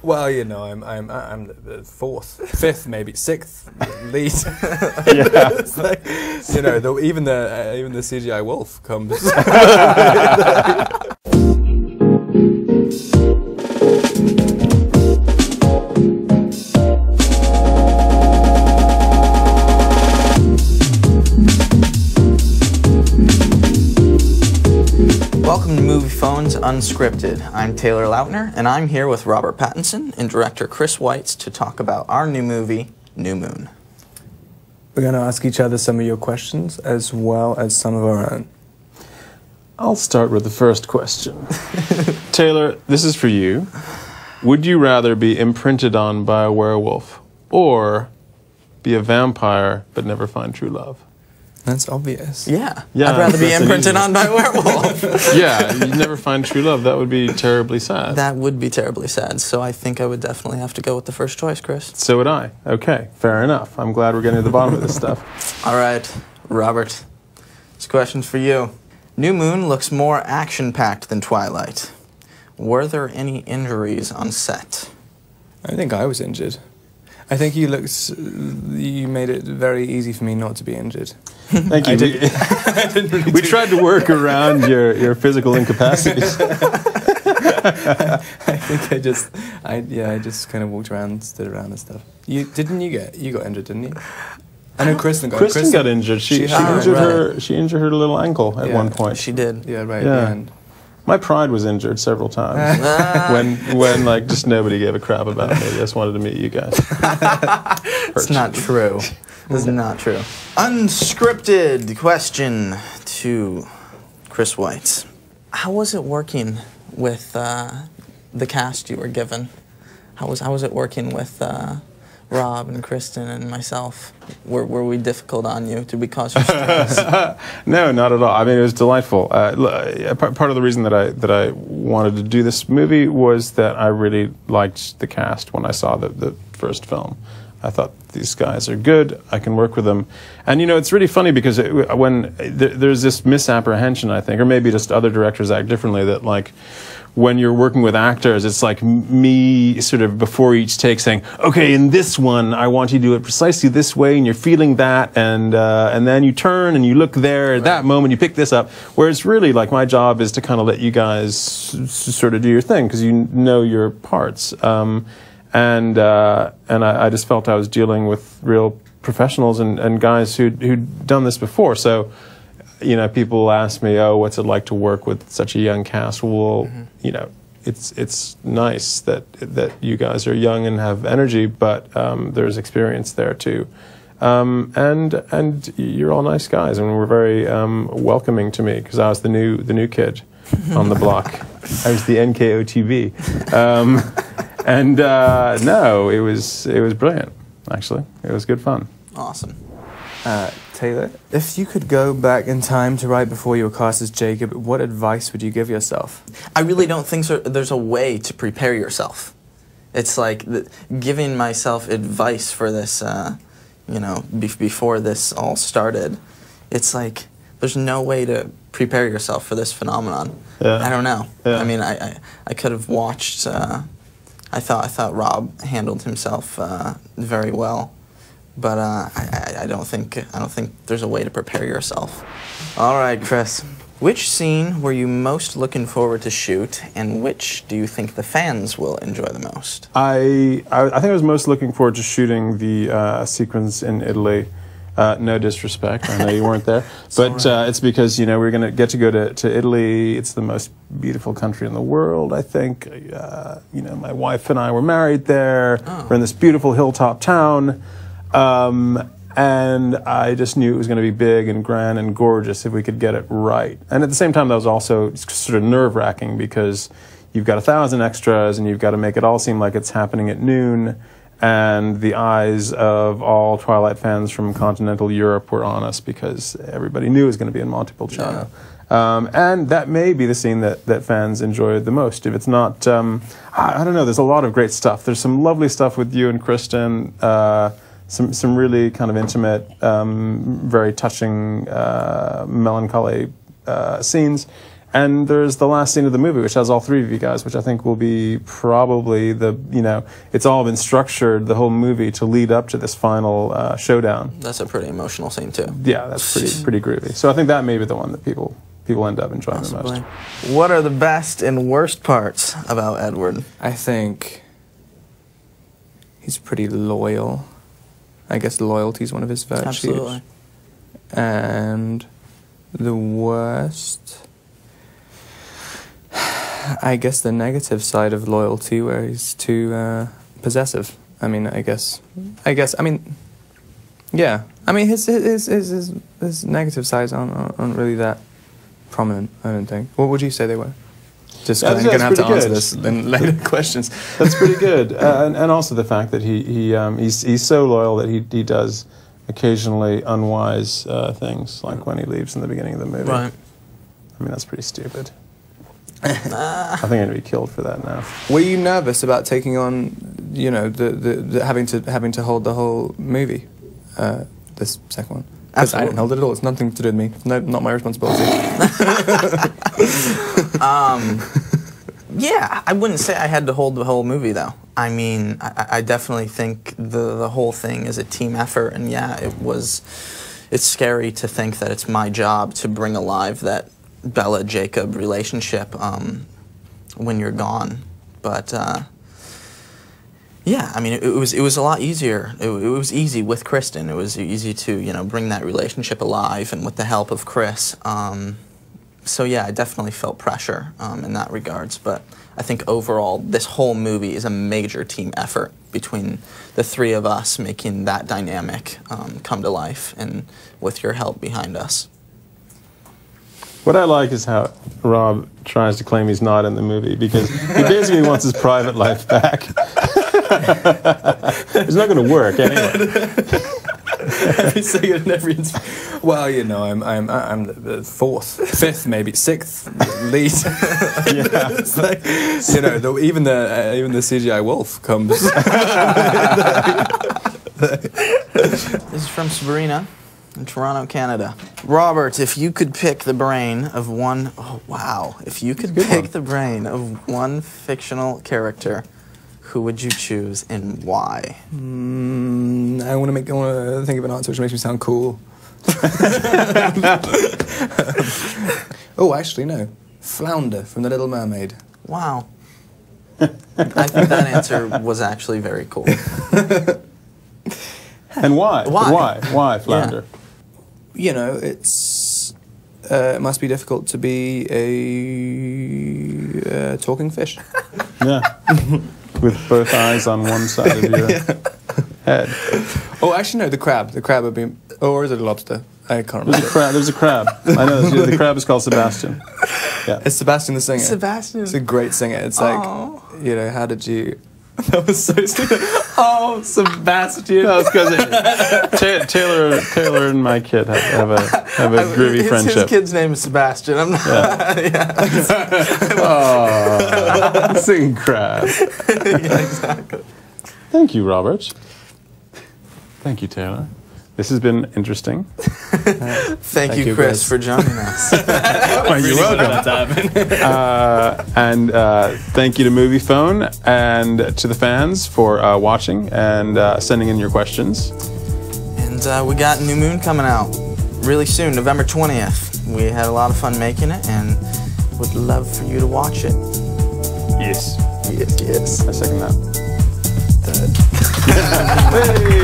Well, you know, I'm the fifth, maybe sixth lead. Yeah. It's like, you know, even the CGI wolf comes. Welcome to Movie Phone's Unscripted. I'm Taylor Lautner, and I'm here with Robert Pattinson and director Chris Weitz to talk about our new movie, New Moon. We're going to ask each other some of your questions as well as some of our own. I'll start with the first question. Taylor, this is for you. Would you rather be imprinted on by a werewolf or be a vampire but never find true love? That's obvious. Yeah. Yeah, I'd rather be that's imprinted on by a werewolf. Yeah, you'd never find true love. That would be terribly sad. That would be terribly sad, so I think I would definitely have to go with the first choice, Chris. So would I. Okay, fair enough. I'm glad we're getting to the bottom of this stuff. All right, Robert, this question's for you. New Moon looks more action-packed than Twilight. Were there any injuries on set? I think I was injured. I think you made it very easy for me not to be injured. Thank you. I didn't really We tried to work around your physical incapacities. I think I just kind of walked around, stood around and stuff. You got injured, didn't you? I know Kristen got. Kristen got injured. She injured her little ankle at one point. She did. Yeah, right. Yeah. At the end. My pride was injured several times when like just nobody gave a crap about me. I just wanted to meet you guys. It's not true. It's not true. Unscripted question to Chris Weitz. How was it working with the cast you were given? How was it working with Rob and Kristen and myself? Were we difficult on you? Did we cause you stress? No, not at all. I mean, it was delightful. Part of the reason that I wanted to do this movie was that I really liked the cast when I saw the first film. I thought, these guys are good, I can work with them. And you know, it's really funny because there's this misapprehension, I think, or maybe just other directors act differently, that like, when you're working with actors, it's like me sort of before each take saying, okay, in this one, I want you to do it precisely this way, and you're feeling that, and then you turn and you look there at that moment, you pick this up. Whereas really, like, my job is to kind of let you guys sort of do your thing, because you know your parts. And I just felt I was dealing with real professionals and guys who'd done this before. So, you know, people ask me, oh, what's it like to work with such a young cast? Well, you know, it's nice that you guys are young and have energy, but there's experience there too. And you're all nice guys, and were very welcoming to me, because I was the new kid on the block. I was the NKOTB. No, it was brilliant, actually. It was good fun. Awesome. Taylor, if you could go back in time to right before you were cast as Jacob, what advice would you give yourself? I really don't think there's a way to prepare yourself. It's like giving myself advice for this, you know, before this all started. It's like there's no way to prepare yourself for this phenomenon. Yeah. I don't know. Yeah. I mean, I could have watched. I thought Rob handled himself very well. But I don't think there's a way to prepare yourself. All right, Chris. Which scene were you most looking forward to shoot, and which do you think the fans will enjoy the most? I think I was most looking forward to shooting the sequence in Italy. No disrespect, I know you weren't there, but it's because, you know, we're going to go to Italy. It's the most beautiful country in the world, I think. You know, my wife and I were married there. Oh. We're in this beautiful hilltop town. And I just knew it was going to be big and grand and gorgeous if we could get it right. And at the same time, that was also sort of nerve-wracking, because you've got 1,000 extras and you've got to make it all seem like it's happening at noon. And the eyes of all Twilight fans from continental Europe were on us, because everybody knew it was going to be in Montepulciano. Yeah. And that may be the scene that fans enjoyed the most. If it's not, I don't know, there's a lot of great stuff. There's some lovely stuff with you and Kristen. Some really kind of intimate, very touching, melancholy scenes. And there's the last scene of the movie, which has all three of you guys, which I think will be probably it's all been structured, the whole movie, to lead up to this final showdown. That's a pretty emotional scene too. Yeah, that's pretty groovy. So I think that may be the one that people end up enjoying the most. What are the best and worst parts about Edward? I think he's pretty loyal. I guess loyalty is one of his virtues. Absolutely. And the worst, I guess the negative side of loyalty, where he's too possessive. I mean, yeah. I mean, his negative sides aren't really that prominent, I don't think. What would you say they were? Just I'm going to have to answer this in later questions. That's pretty good. And also the fact that he's so loyal that he does occasionally unwise things, like when he leaves in the beginning of the movie. Right. I mean, that's pretty stupid. I think I'm going to be killed for that now. Were you nervous about taking on, the having to hold the whole movie, this second one? Because I didn't hold it at all. It's nothing to do with me. No, not my responsibility. Yeah, I wouldn't say I had to hold the whole movie, though. I mean, I definitely think the whole thing is a team effort, and yeah, it's scary to think that it's my job to bring alive that Bella-Jacob relationship when you're gone. But yeah, I mean, it was a lot easier. It was easy with Kristen. It was easy to bring that relationship alive, and with the help of Chris. So yeah, I definitely felt pressure in that regards. But I think overall, this whole movie is a major team effort between the three of us making that dynamic come to life, and with your help behind us. What I like is how Rob tries to claim he's not in the movie, because he basically wants his private life back. It's not going to work anyway. Every second and every well, I'm the fifth, maybe sixth lead. Yeah. It's like, even the CGI wolf comes. This is from Sabrina in Toronto, Canada. Robert, if you could pick the brain of one, if you could pick the brain of one fictional character, who would you choose and why? I want to think of an answer which makes me sound cool. Oh, actually, no. Flounder from The Little Mermaid. Wow. I think that answer was actually very cool. And why? Why? Why Flounder? Yeah. It must be difficult to be a talking fish. Yeah. With both eyes on one side of your head. Oh, actually, no, the crab. The crab would be... Or is it a lobster? I can't remember. There's a crab. I know. The crab is called Sebastian. Yeah. It's Sebastian the singer. Sebastian. It's a great singer. It's like, how did you... That was so stupid. Oh, Sebastian. No, it's because Taylor and my kid have a groovy friendship. His kid's name is Sebastian. I'm not... Oh, singing crab. Yeah, exactly. Thank you, Robert. Thank you, Taylor. This has been interesting. Thank you, Chris, for joining us. You're welcome. And thank you to Movie Phone and to the fans for watching and sending in your questions. And we got New Moon coming out really soon, November 20th. We had a lot of fun making it and would love for you to watch it. Yes. Yes. I second that. Hey.